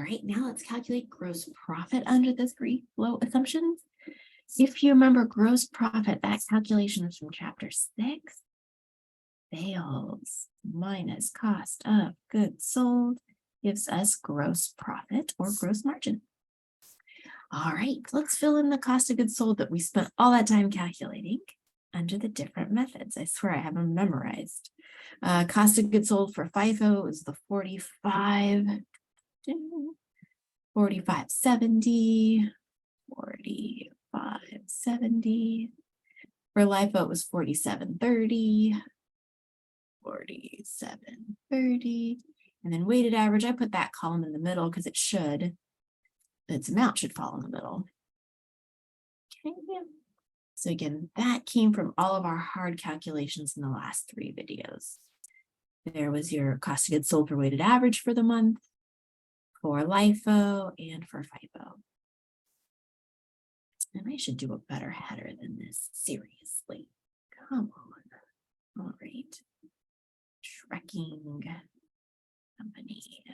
right, now let's calculate gross profit under the three flow assumptions. If you remember gross profit, that calculation is from chapter 6. Sales minus cost of goods sold gives us gross profit or gross margin. All right, let's fill in the cost of goods sold that we spent all that time calculating under the different methods. I swear I have them memorized. Cost of goods sold for FIFO is the 45.70, 45.70. For LIFO, it was 47.30, 47.30. And then weighted average, I put that column in the middle because it should, its amount should fall in the middle. Okay. So again, that came from all of our hard calculations in the last 3 videos. There was your cost of goods sold for weighted average for the month, for LIFO, and for FIFO. And I should do a better header than this, seriously. Come on. All right. Tracking company.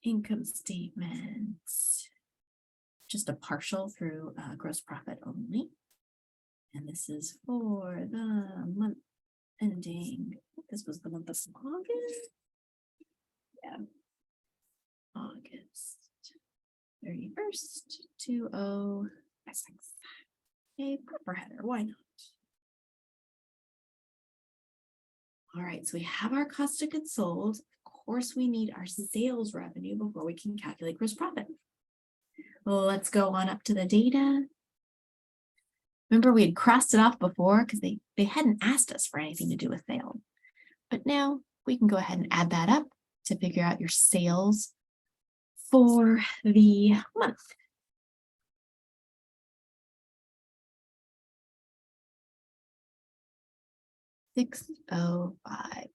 Income statements. Just a partial through gross profit only. And this is for the month ending. This was the month of August. Yeah. August 31st, 2026. A proper header, why not? All right, so we have our cost of goods sold. Of course, we need our sales revenue before we can calculate gross profit. Well, let's go on up to the data. Remember, we had crossed it off before because they hadn't asked us for anything to do with sales. But now we can go ahead and add that up to figure out your sales for the month. $6,050.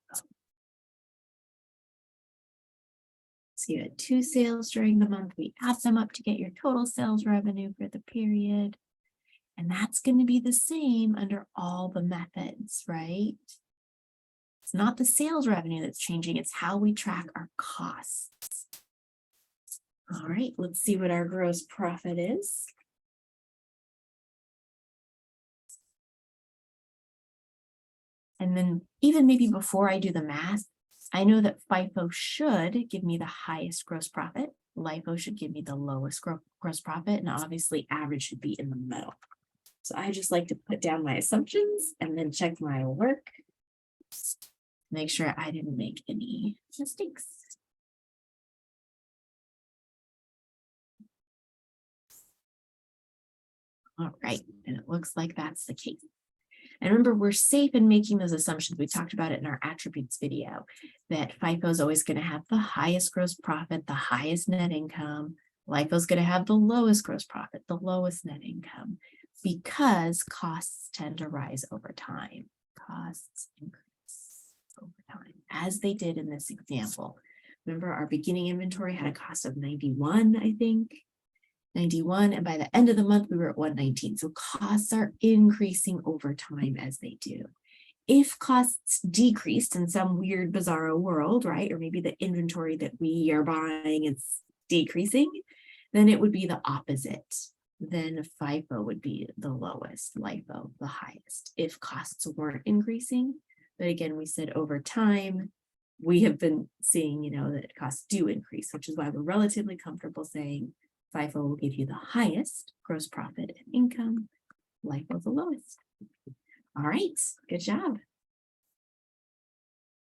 So you had 2 sales during the month. We add them up to get your total sales revenue for the period. And that's going to be the same under all the methods, right? It's not the sales revenue that's changing. It's how we track our costs. All right, let's see what our gross profit is. And then even maybe before I do the math, I know that FIFO should give me the highest gross profit. LIFO should give me the lowest gross profit. And obviously average should be in the middle. So I just like to put down my assumptions and then check my work. Make sure I didn't make any mistakes. All right, and it looks like that's the case. And remember, we're safe in making those assumptions. We talked about it in our attributes video, that FIFO is always going to have the highest gross profit, the highest net income. LIFO is going to have the lowest gross profit, the lowest net income, because costs tend to rise over time. Costs increase over time, as they did in this example. Remember, our beginning inventory had a cost of 91, I think. 91, and by the end of the month we were at 119. So costs are increasing over time as they do. If costs decreased in some weird bizarro world, right, or maybe the inventory that we are buying is decreasing, then it would be the opposite. Then FIFO would be the lowest, LIFO the highest if costs weren't increasing. But again, we said over time we have been seeing, that costs do increase, which is why we're relatively comfortable saying FIFO will give you the highest gross profit and income, LIFO the lowest. All right, good job.